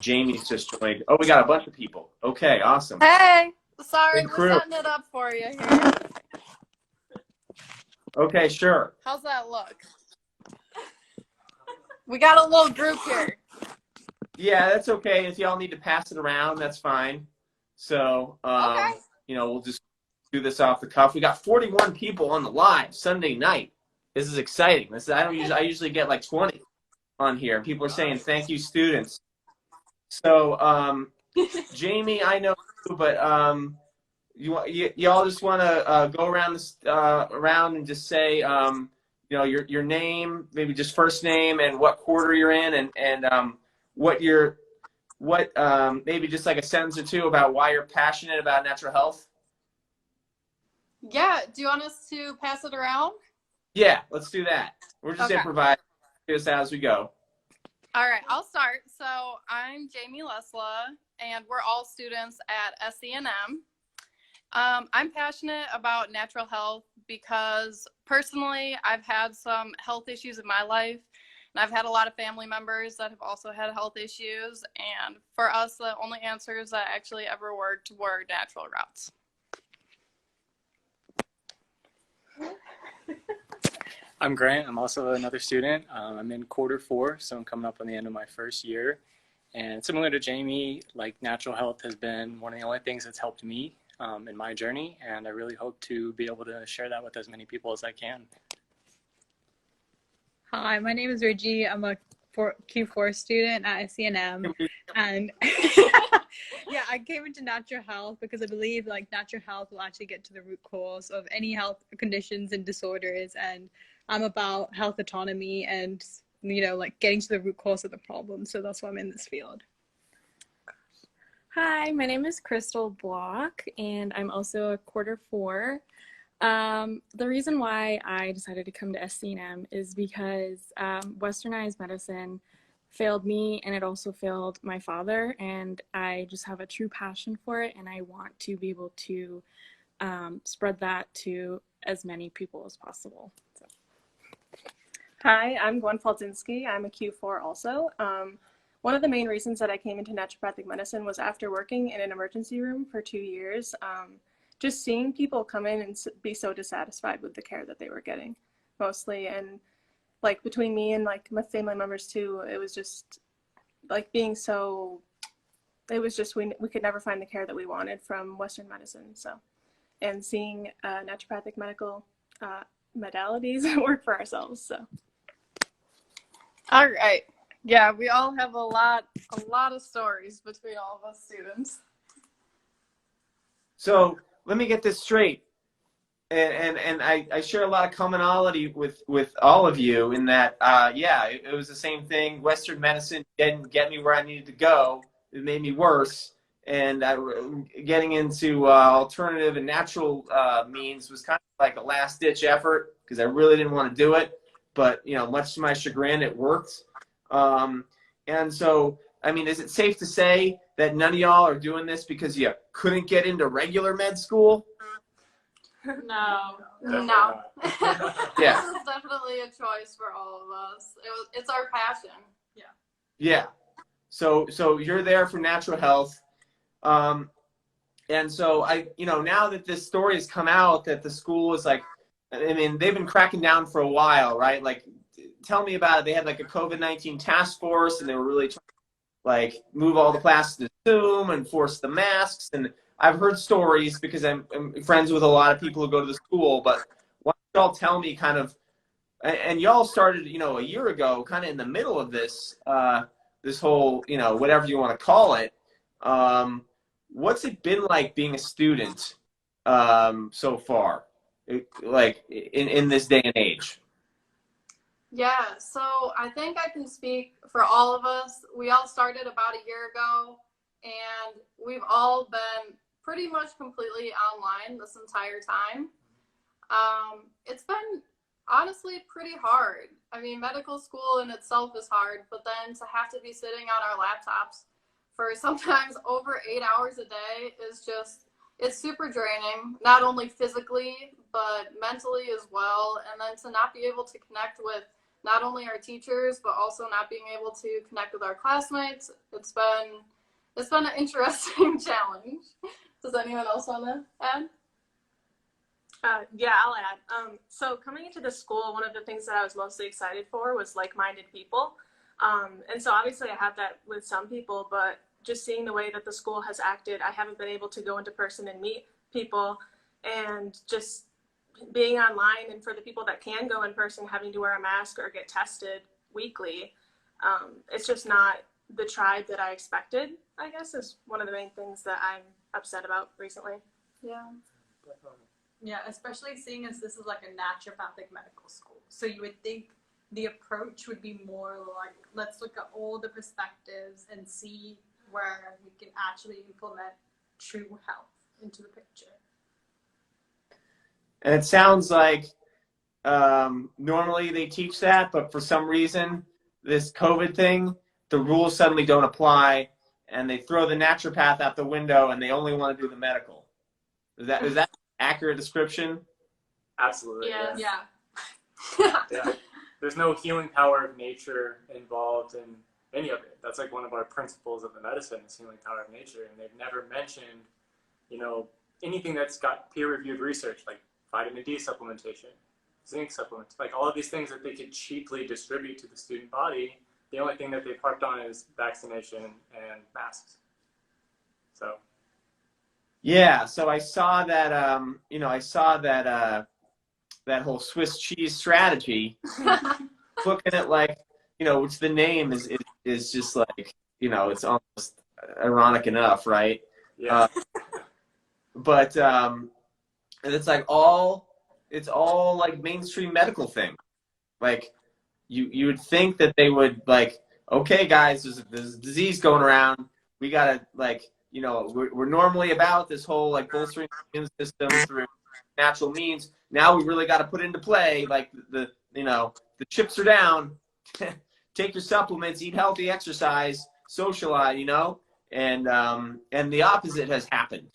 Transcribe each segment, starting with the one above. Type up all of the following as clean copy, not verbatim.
Jamie's just joined. Oh, we got a bunch of people. Okay, awesome. Hey, sorry, Good we're crew. setting it up for you here. Okay, sure. How's that look? We got a little group here. Yeah, that's okay. If y'all need to pass it around, that's fine. So, Okay. we'll just do this off the cuff. We got 41 people on the live Sunday night. This is exciting. I usually get like 20 on here. People are saying thank you, students. So, Jamie, I know you, but y'all just want to go around and just say your name, maybe just first name and what quarter you're in, and what maybe just like a sentence or two about why you're passionate about natural health. Yeah, do you want us to pass it around? Yeah, let's do that. We're just improvising this as we go. All right, I'll start. So I'm Jamie Lesla, and we're all students at SENM. I'm passionate about natural health because personally, I've had some health issues in my life, and I've had a lot of family members that have also had health issues. And for us, the only answers that actually ever worked were natural routes. I'm Grant. I'm also another student. I'm in quarter 4, so I'm coming up on the end of my first year. And similar to Jamie, like natural health has been one of the only things that's helped me in my journey, and I really hope to be able to share that with as many people as I can. Hi, my name is Reggie. I'm a Q4 student at SENM, and yeah, I came into natural health because I believe like natural health will actually get to the root cause of any health conditions and disorders, and I'm about health autonomy and like getting to the root cause of the problem. So that's why I'm in this field. Hi, my name is Crystal Block, and I'm also a quarter 4. The reason why I decided to come to SCNM is because westernized medicine failed me, and it also failed my father, and I just have a true passion for it, and I want to be able to spread that to as many people as possible. So. Hi, I'm Gwen Faltinsky. I'm a Q4 also. One of the main reasons that I came into naturopathic medicine was after working in an emergency room for 2 years. Just seeing people come in and be so dissatisfied with the care that they were getting, mostly. And like between me and like my family members too, it was just like we could never find the care that we wanted from Western medicine. So, and seeing naturopathic medical modalities work for ourselves. So. All right. Yeah, we all have a lot of stories between all of us students. So let me get this straight, and I share a lot of commonality with all of you in that, it was the same thing. Western medicine didn't get me where I needed to go. It made me worse, and getting into alternative and natural means was kind of like a last-ditch effort because I really didn't want to do it. But, much to my chagrin, it worked. And so, I mean, is it safe to say that none of y'all are doing this because you couldn't get into regular med school? No. Yeah. This is definitely a choice for all of us. It's our passion. Yeah. Yeah. So you're there for natural health. And so now that this story has come out that the school is like, I mean, they've been cracking down for a while, right? Like, tell me about it. They had like a COVID-19 task force, and they were really trying to like move all the classes to Zoom and force the masks. And I've heard stories because I'm friends with a lot of people who go to the school. But why don't y'all tell me kind of, and y'all started, a year ago, kind of in the middle of this, this whole, whatever you want to call it. What's it been like being a student so far? Like in this day and age? Yeah, so I think I can speak for all of us. We all started about a year ago, and we've all been pretty much completely online this entire time. It's been honestly pretty hard. I mean, medical school in itself is hard, but then to have to be sitting on our laptops for sometimes over 8 hours a day is just, it's super draining, not only physically, but mentally as well. And then to not be able to connect with not only our teachers, but also not being able to connect with our classmates. It's been an interesting challenge. Does anyone else want to add? Yeah, I'll add. So coming into the school, one of the things that I was mostly excited for was like-minded people. And so obviously I have that with some people, but just seeing the way that the school has acted, I haven't been able to go into person and meet people, and just being online, and for the people that can go in person, having to wear a mask or get tested weekly, it's just not the tribe that I expected, I guess, is one of the main things that I'm upset about recently. Yeah. Yeah, especially seeing as this is like a naturopathic medical school. So you would think the approach would be more like, let's look at all the perspectives and see where we can actually implement true health into the picture. And it sounds like normally they teach that, but for some reason, this COVID thing, the rules suddenly don't apply, and they throw the naturopath out the window, and they only want to do the medical. Is that an accurate description? Absolutely. Yes. Yeah. Yeah. There's no healing power of nature involved in any of it. That's like one of our principles of the medicine is healing power of nature. And they've never mentioned, anything that's got peer-reviewed research, like vitamin D supplementation, zinc supplements, like all of these things that they could cheaply distribute to the student body. The only thing that they've harped on is vaccination and masks. So. Yeah, so I saw that, that whole Swiss cheese strategy, looking at like, which the name is just like, it's almost ironic enough, right? Yeah. But it's all like mainstream medical thing. Like you would think that they would like, okay, guys, there's a disease going around. We gotta like, we're normally about this whole like bolstering the immune system through natural means. Now we really got to put into play like the chips are down. Take your supplements, eat healthy, exercise, socialize, and the opposite has happened.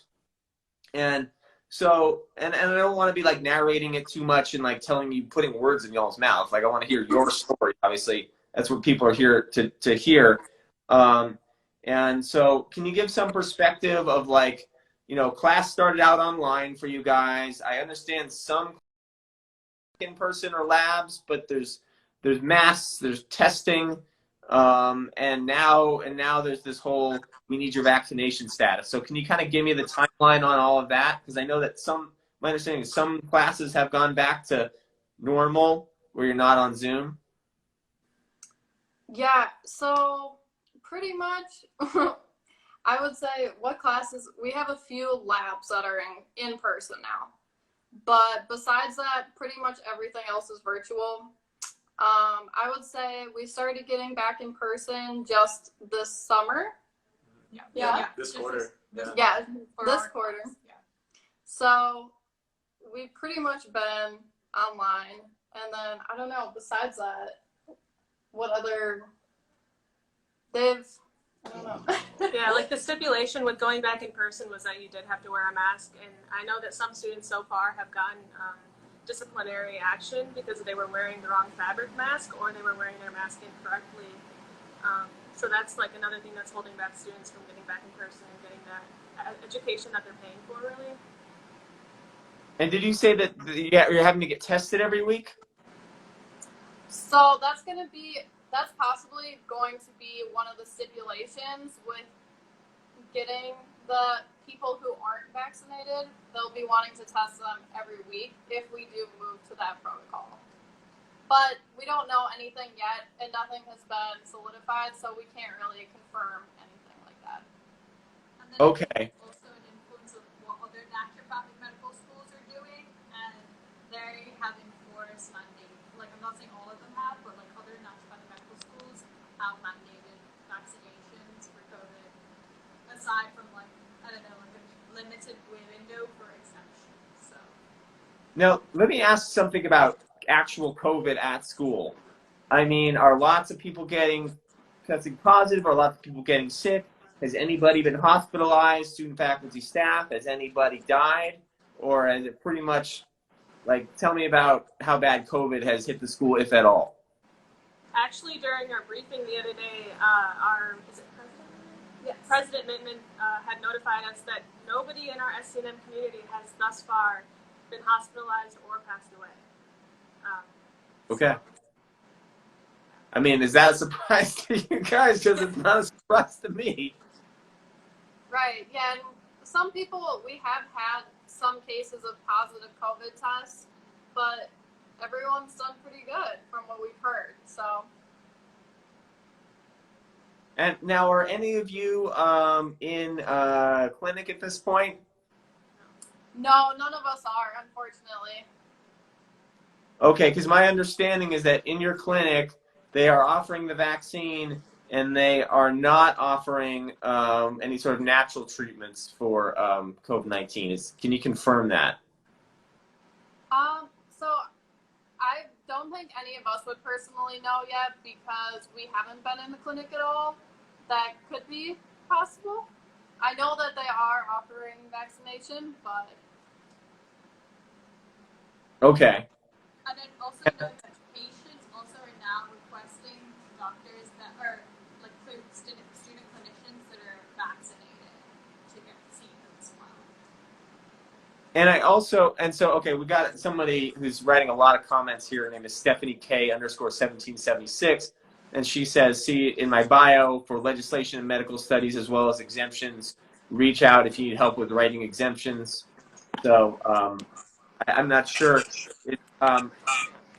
And so, and I don't want to be like narrating it too much and like telling you, putting words in y'all's mouth. Like I want to hear your story. Obviously, that's what people are here to hear. And so, can you give some perspective of like, class started out online for you guys. I understand some in person or labs, but there's masks, there's testing, and now there's this whole we need your vaccination status. So can you kind of give me the timeline on all of that? Because I know that my understanding is some classes have gone back to normal where you're not on Zoom. Yeah, so pretty much I would say what classes, we have a few labs that are in person now. But besides that, pretty much everything else is virtual. I would say we started getting back in person just this summer. Yeah. This quarter. Yeah, this quarter. Yeah. So we've pretty much been online. And then, I don't know, besides that, what other, I don't know. Yeah, like the stipulation with going back in person was that you did have to wear a mask, and I know that some students so far have gotten disciplinary action because they were wearing the wrong fabric mask or they were wearing their mask incorrectly. So that's like another thing that's holding back students from getting back in person and getting that education that they're paying for, really. And did you say that you're having to get tested every week? So that's possibly going to be one of the stipulations with getting the people who aren't vaccinated. They'll be wanting to test them every week if we do move to that protocol. But we don't know anything yet, and nothing has been solidified, so we can't really confirm anything like that. And then Okay. Also an influence of what other naturopathic medical schools are doing, and they have enforced mandate. Like I'm not saying all of them have, but like other naturopathic medical schools have mandated vaccinations for COVID. Aside from like I don't know, like a limited window for exemptions. So. Now, let me ask something about actual COVID at school. I mean, are lots of people testing positive? Are lots of people getting sick? Has anybody been hospitalized, student, faculty, staff? Has anybody died? Or is it pretty much, like, tell me about how bad COVID has hit the school, if at all? Actually, during our briefing the other day, is it President? Yes. President Mittman had notified us that nobody in our SCNM community has thus far been hospitalized or passed away. Okay. I mean, is that a surprise to you guys? Because it's not a surprise to me. Right. Yeah. And some people, we have had some cases of positive COVID tests, but everyone's done pretty good from what we've heard. So. And now, are any of you in clinic at this point? No, none of us are, unfortunately. Okay, because my understanding is that in your clinic, they are offering the vaccine and they are not offering any sort of natural treatments for COVID-19. Can you confirm that? So I don't think any of us would personally know yet because we haven't been in the clinic at all. That could be possible. I know that they are offering vaccination, but. Okay. And then also know that patients also are now requesting doctors that are like student clinicians that are vaccinated to get seen as well. And so, okay, we got somebody who's writing a lot of comments here. Her name is Stephanie K_1776. And she says, see in my bio for legislation and medical studies as well as exemptions, reach out if you need help with writing exemptions. So I'm not sure.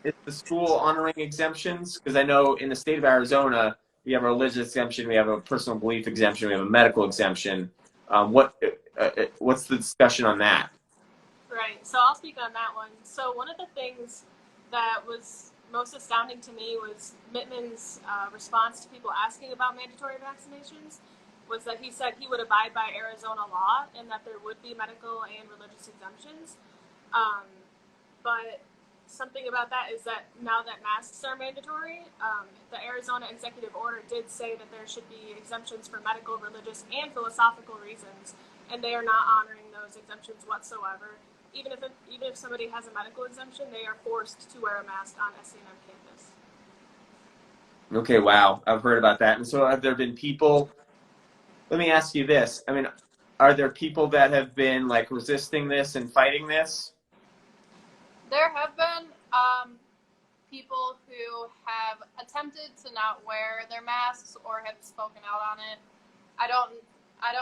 Is the school honoring exemptions? Because I know in the state of Arizona, we have a religious exemption, we have a personal belief exemption, we have a medical exemption. What's the discussion on that? Right, so I'll speak on that one. So one of the things that was most astounding to me was Mittman's response to people asking about mandatory vaccinations was that he said he would abide by Arizona law and that there would be medical and religious exemptions. But something about that is that now that masks are mandatory, the Arizona executive order did say that there should be exemptions for medical, religious, and philosophical reasons, and they are not honoring those exemptions whatsoever. Even if somebody has a medical exemption, they are forced to wear a mask on SCNM campus. Okay, wow, I've heard about that. And so have there been people, let me ask you this, I mean, are there people that have been like resisting this and fighting this? There have been people who have attempted to not wear their masks or have spoken out on it. I don't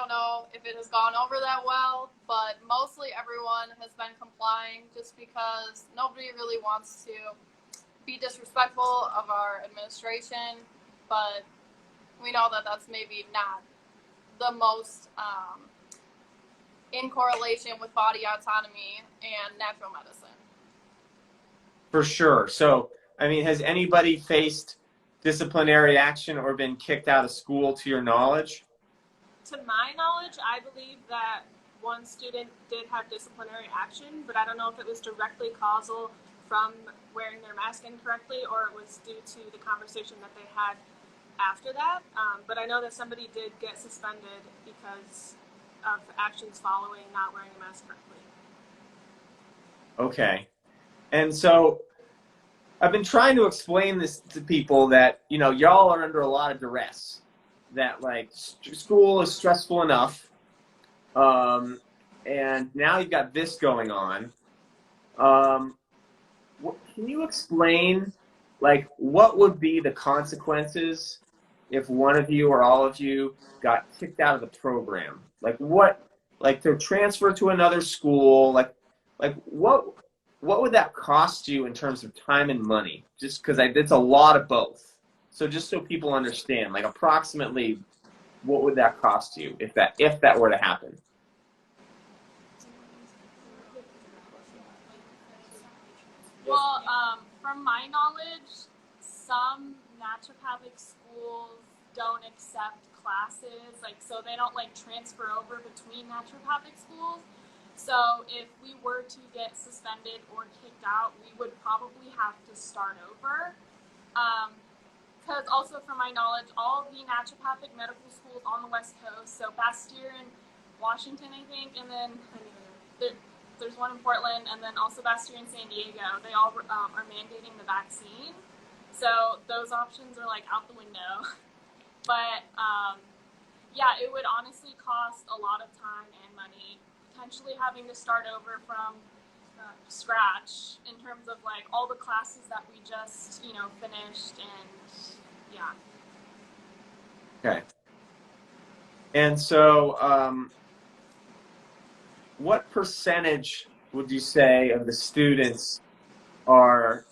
know if it has gone over that well, but mostly everyone has been complying just because nobody really wants to be disrespectful of our administration, but we know that that's maybe not the most in correlation with body autonomy and natural medicine. For sure. So, I mean, has anybody faced disciplinary action or been kicked out of school to your knowledge? To my knowledge, I believe that one student did have disciplinary action, but I don't know if it was directly causal from wearing their mask incorrectly or it was due to the conversation that they had after that. But I know that somebody did get suspended because of actions following not wearing a mask correctly. Okay. And so I've been trying to explain this to people that, you know, y'all are under a lot of duress, that like school is stressful enough. And now you've got this going on. Can you explain, like, what would be the consequences if one of you or all of you got kicked out of the program? Like, to transfer to another school, like what would that cost you in terms of time and money? Just because it's a lot of both. So just so people understand, like, approximately, what would that cost you if that were to happen? Well, from my knowledge, some naturopathic schools don't accept classes, so they don't transfer over between naturopathic schools. So if we were to get suspended or kicked out, we would probably have to start over. Because also from my knowledge, all the naturopathic medical schools on the West Coast, so Bastyr in Washington, I think, and then there's one in Portland, and then also Bastyr in San Diego, they all are mandating the vaccine. So those options are like out the window. But yeah, it would honestly cost a lot of time and money, potentially having to start over from scratch in terms of like all the classes that we just, finished, and yeah. Okay. And so, what percentage would you say of the students are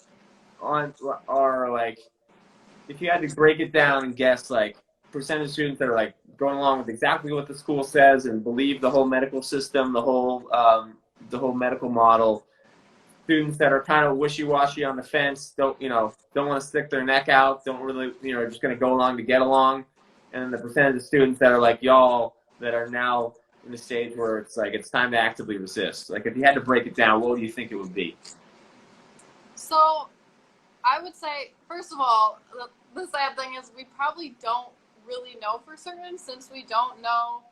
like, if you had to break it down and guess, like, percentage of students that are like going along with exactly what the school says and believe the whole medical system, the whole medical model, students that are kind of wishy-washy on the fence, don't want to stick their neck out, don't really, are just going to go along to get along, and then the percentage of students that are like y'all that are now in the stage where it's like it's time to actively resist. Like, if you had to break it down, what do you think it would be? So I would say, first of all, the sad thing is we probably don't really know for certain, since we don't know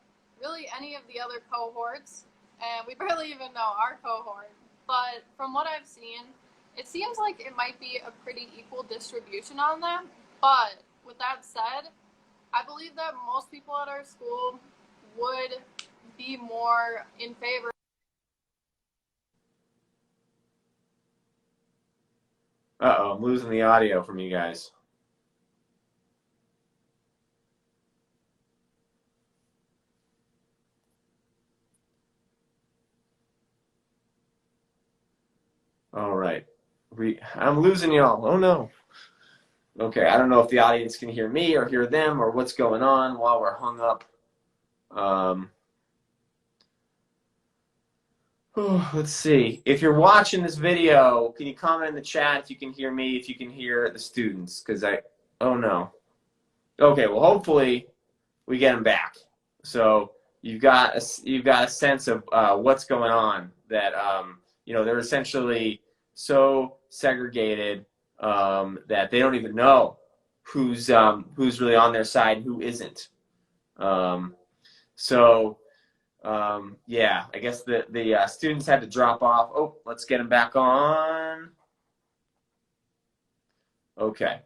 really any of the other cohorts, and we barely even know our cohort. But from what I've seen, it seems like it might be a pretty equal distribution on that. But with that said, I believe that most people at our school would be more in favor. Uh-oh, I'm losing the audio from you guys. All right. I'm losing y'all. Oh, no. Okay, I don't know if the audience can hear me or hear them or what's going on while we're hung up. Let's see. If you're watching this video, can you comment in the chat if you can hear me, if you can hear the students? Oh no. Okay, well, hopefully we get them back. So you've got a sense of what's going on. That they're essentially so segregated that they don't even know who's really on their side and who isn't. Yeah, I guess the students had to drop off. Oh, let's get them back on. Okay.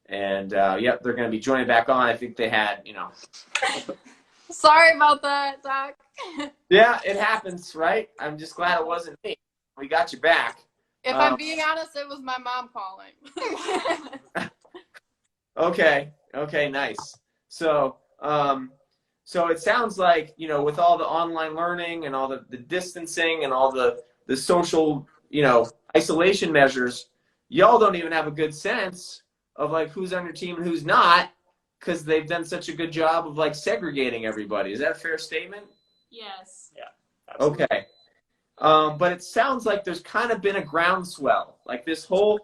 And yep, they're going to be joining back on. I think they had, Sorry about that, Doc. Yeah, it happens, right? I'm just glad it wasn't me. We got you back. If I'm being honest, it was my mom calling. Okay, nice. So it sounds like, with all the online learning and all the distancing and all the social, isolation measures, y'all don't even have a good sense of like who's on your team and who's not, because they've done such a good job of like segregating everybody. Is that a fair statement? Yes. Yeah. Absolutely. Okay. But it sounds like there's kind of been a groundswell. Like tell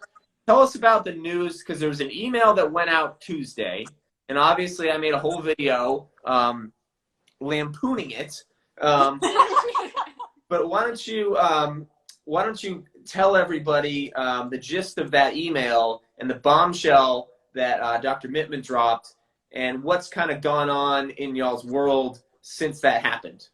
us about the news, because there was an email that went out Tuesday, and obviously I made a whole video lampooning it. But why don't you tell everybody the gist of that email and the bombshell that Dr. Mittman dropped, and what's kind of gone on in y'all's world since that happened?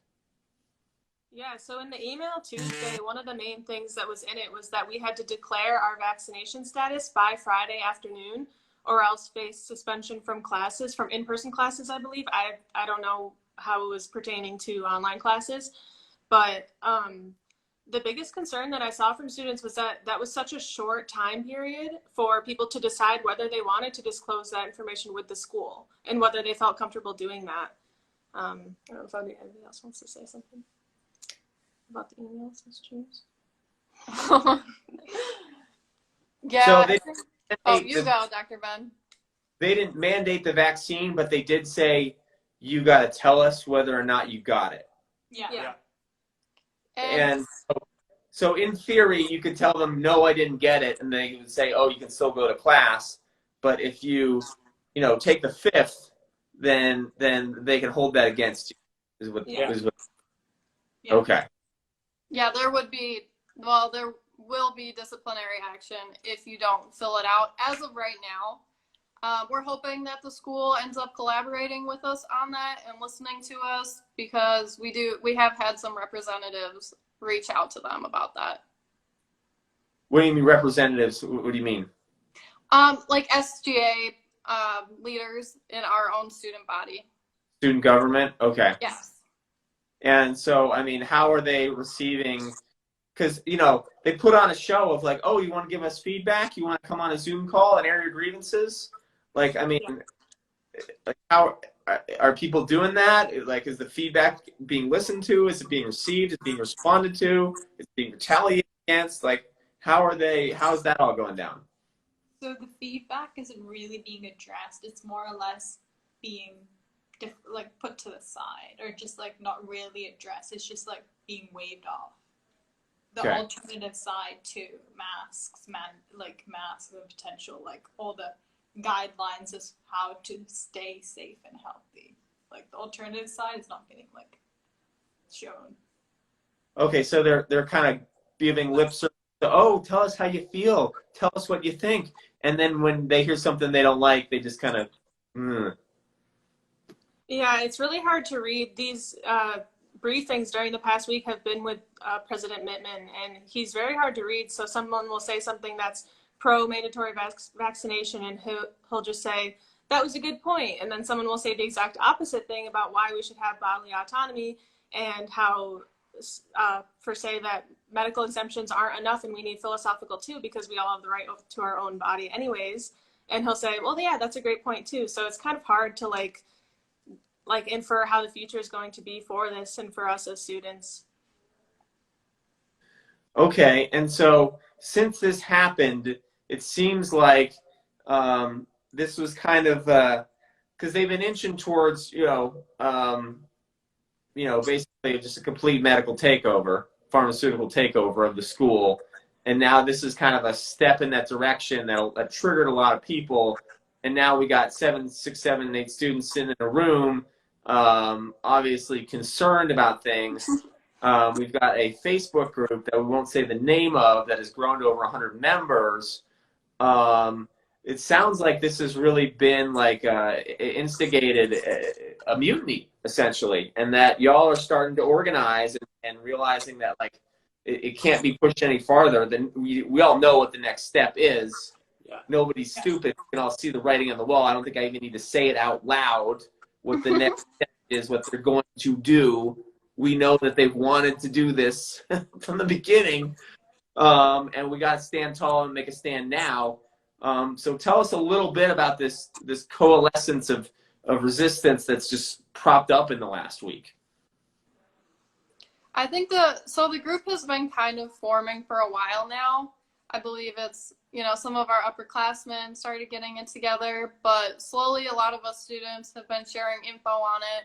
Yeah, so in the email Tuesday, one of the main things that was in it was that we had to declare our vaccination status by Friday afternoon, or else face suspension from classes, from in-person classes, I believe. I don't know how it was pertaining to online classes, but the biggest concern that I saw from students was that was such a short time period for people to decide whether they wanted to disclose that information with the school and whether they felt comfortable doing that. I don't know if anybody else wants to say something about the emails, Ms. James. Yeah. So you go, Dr. Ben. They didn't mandate the vaccine, but they did say, you got to tell us whether or not you got it. Yeah. And so in theory, you could tell them, no, I didn't get it. And they would say, oh, you can still go to class. But if you take the fifth, then they can hold that against you. Okay. Yeah, there will be disciplinary action if you don't fill it out. As of right now, we're hoping that the school ends up collaborating with us on that and listening to us, because we have had some representatives reach out to them about that. What do you mean representatives? What do you mean? Like SGA leaders in our own student body. Student government? Okay. Yes. And so, I mean, how are they receiving? Because, you know, they put on a show of like, oh, you want to give us feedback? You want to come on a Zoom call and air your grievances? Like, I mean, like how are people doing that? Like, is the feedback being listened to? Is it being received? Is it being responded to? Is it being retaliated against? Like, how's that all going down? So the feedback isn't really being addressed. It's more or less being like put to the side or just like not really addressed. It's just like being waved off. The Okay. alternative side to masks, masks and potential, like all the guidelines of how to stay safe and healthy. Like the alternative side is not getting like shown. Okay, so they're kind of giving lip service to, oh, tell us how you feel, tell us what you think, and then when they hear something they don't like, they just kind of, Yeah, it's really hard to read. These briefings during the past week have been with President Mittman, and he's very hard to read. So someone will say something that's pro-mandatory vaccination, and he'll just say, that was a good point. And then someone will say the exact opposite thing about why we should have bodily autonomy and how, say that medical exemptions aren't enough and we need philosophical too because we all have the right to our own body anyways. And he'll say, well, yeah, that's a great point too. So it's kind of hard to like infer how the future is going to be for this and for us as students. Okay, and so since this happened, it seems like this was kind of because they've been inching towards basically just a complete medical takeover, pharmaceutical takeover of the school, and now this is kind of a step in that direction that triggered a lot of people, and now we got 7, 6, 7, 8 students sitting in a room, obviously concerned about things. We've got a Facebook group that we won't say the name of that has grown to over 100 members. It sounds like this has really been like instigated a mutiny, essentially, and that y'all are starting to organize and realizing that like it can't be pushed any farther. Then we all know what the next step is. Yeah. Nobody's stupid. We can all see the writing on the wall. I don't think I even need to say it out loud what the next step is, what they're going to do. We know that they've wanted to do this from the beginning, and we got to stand tall and make a stand now. So tell us a little bit about this coalescence of resistance that's just propped up in the last week. I think the group has been kind of forming for a while now. I believe it's, some of our upperclassmen started getting it together, but slowly a lot of us students have been sharing info on it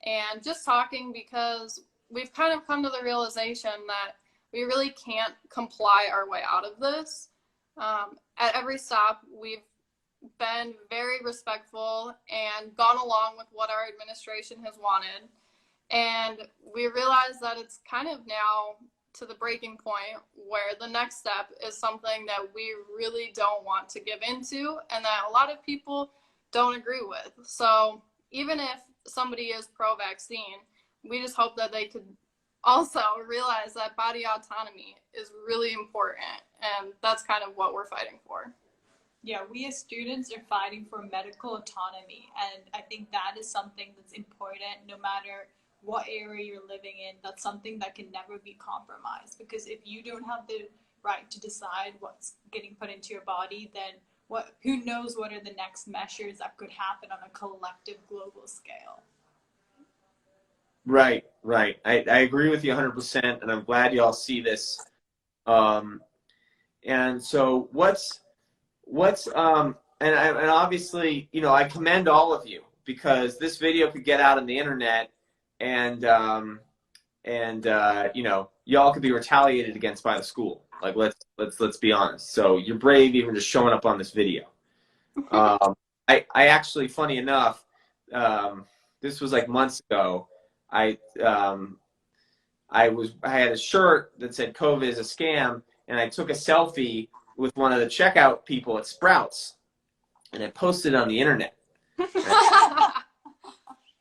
and just talking because we've kind of come to the realization that we really can't comply our way out of this. At every stop, we've been very respectful and gone along with what our administration has wanted. And we realize that it's kind of now to the breaking point where the next step is something that we really don't want to give into and that a lot of people don't agree with. So even if somebody is pro-vaccine, we just hope that they could also realize that body autonomy is really important, and that's kind of what we're fighting for. Yeah, we as students are fighting for medical autonomy, and I think that is something that's important no matter what area you're living in. That's something that can never be compromised, because if you don't have the right to decide what's getting put into your body, then who knows what are the next measures that could happen on a collective global scale. Right. I agree with you 100%, and I'm glad y'all see this. And so and obviously, I commend all of you because this video could get out on the internet, and y'all could be retaliated against by the school. Like let's be honest. So you're brave even just showing up on this video. I actually, funny enough, this was like months ago. I had a shirt that said COVID is a scam, and I took a selfie with one of the checkout people at Sprouts, and I posted it on the internet.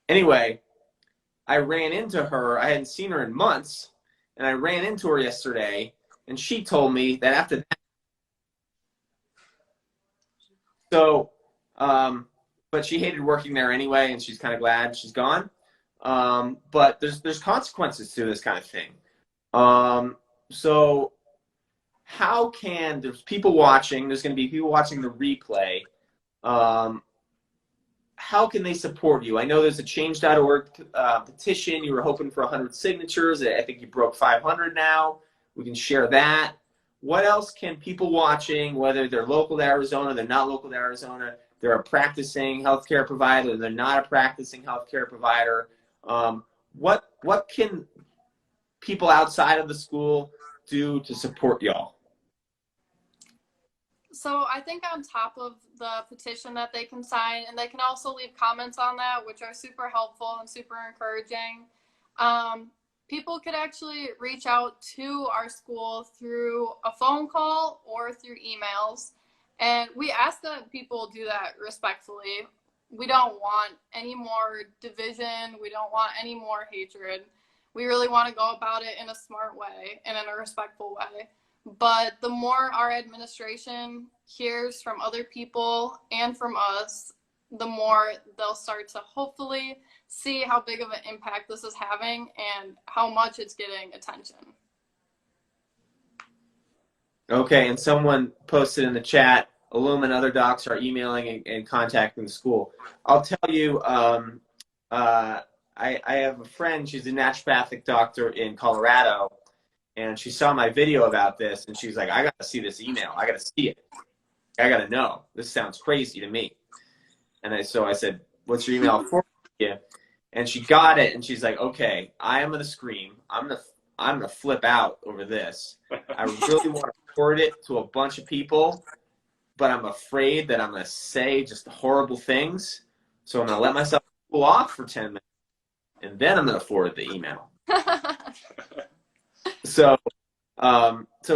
Anyway, I ran into her. I hadn't seen her in months, and I ran into her yesterday, and she told me that after that So, but she hated working there anyway, and she's kind of glad she's gone. But there's consequences to this kind of thing. So how can, there's people watching, there's going to be people watching the replay. How can they support you? I know there's a change.org petition. You were hoping for 100 signatures. I think you broke 500 now. We can share that. What else can people watching, whether they're local to Arizona, they're not local to Arizona, they're a practicing healthcare provider, they're not a practicing healthcare provider, what can people outside of the school do to support y'all? So I think on top of the petition that they can sign, and they can also leave comments on that, which are super helpful and super encouraging. People could actually reach out to our school through a phone call or through emails. And we ask that people do that respectfully. We don't want any more division. We don't want any more hatred. We really want to go about it in a smart way and in a respectful way. But the more our administration hears from other people and from us, the more they'll start to hopefully see how big of an impact this is having and how much it's getting attention. Okay, and someone posted in the chat, Illum and other docs are emailing and contacting the school. I'll tell you, I have a friend, she's a naturopathic doctor in Colorado, and she saw my video about this, and she's like, I got to see this email. I got to see it. I got to know. This sounds crazy to me. And so I said, what's your email for you? And she got it, and she's like, okay, I am going to scream. I'm going to flip out over this. I really want to forward it to a bunch of people, but I'm afraid that I'm going to say just horrible things. So I'm going to let myself cool off for 10 minutes, and then I'm going to forward the email. So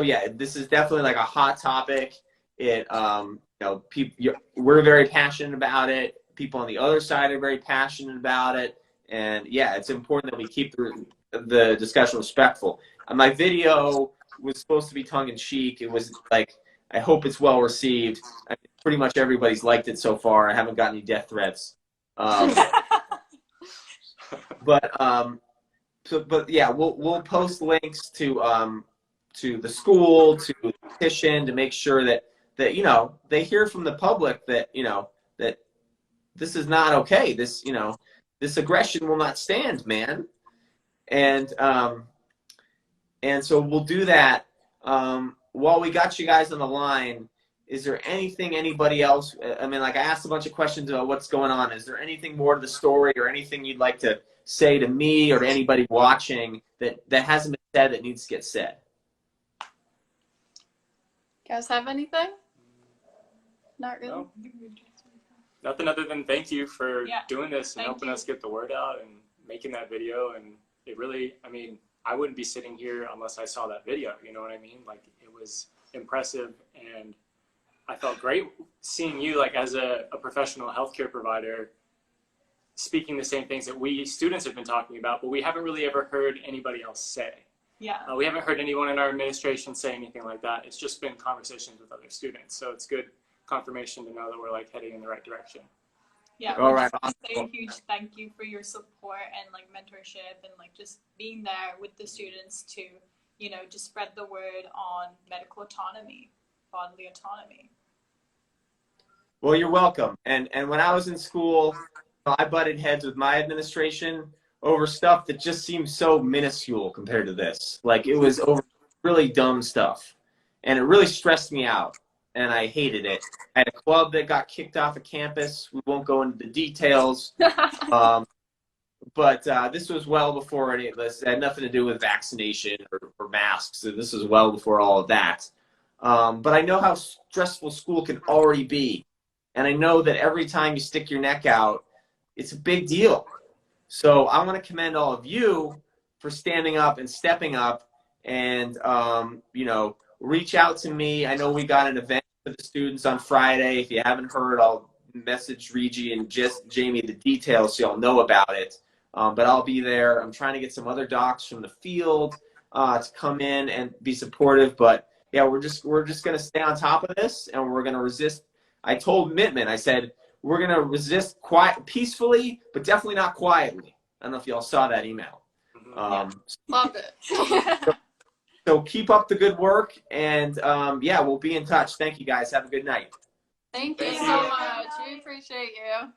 yeah, this is definitely like a hot topic. It, we're very passionate about it. People on the other side are very passionate about it. And yeah, it's important that we keep the discussion respectful. My video was supposed to be tongue in cheek. It was like, I hope it's well received. Pretty much everybody's liked it so far. I haven't gotten any death threats. But yeah, we'll post links to the school, to the petition, to make sure that they hear from the public that that this is not okay. This this aggression will not stand, man. And so we'll do that. While we got you guys on the line, is there anything anybody else? I mean, like I asked a bunch of questions about what's going on. Is there anything more to the story, or anything you'd like to say to me or to anybody watching that hasn't been said that needs to get said? You guys have anything? Not really. No. Nothing other than thank you for doing this and helping us get the word out and making that video. And it really, I mean, I wouldn't be sitting here unless I saw that video. You know what I mean? Like, it was impressive, and I felt great seeing you, like, as a professional healthcare provider, speaking the same things that we students have been talking about, but we haven't really ever heard anybody else say. Yeah. We haven't heard anyone in our administration say anything like that. It's just been conversations with other students. So it's good confirmation to know that we're like heading in the right direction. Yeah. All right. Just say a huge thank you for your support and like mentorship and like just being there with the students to, just spread the word on medical autonomy, bodily autonomy. Well, you're welcome. And when I was in school, I butted heads with my administration over stuff that just seemed so minuscule compared to this. Like, it was over really dumb stuff. And it really stressed me out. And I hated it. I had a club that got kicked off of campus. We won't go into the details. But this was well before any of this. It had nothing to do with vaccination or masks. So this was well before all of that. But I know how stressful school can already be. And I know that every time you stick your neck out, it's a big deal. So I want to commend all of you for standing up and stepping up and, reach out to me. I know we got an event for the students on Friday. If you haven't heard, I'll message Regi and Jamie the details so y'all know about it. But I'll be there. I'm trying to get some other docs from the field to come in and be supportive. But yeah, we're just going to stay on top of this, and we're going to resist I told Mittman, I said, we're going to resist peacefully, but definitely not quietly. I don't know if y'all saw that email. Loved it. So keep up the good work, and yeah, we'll be in touch. Thank you guys. Have a good night. Thank you so much. We appreciate you.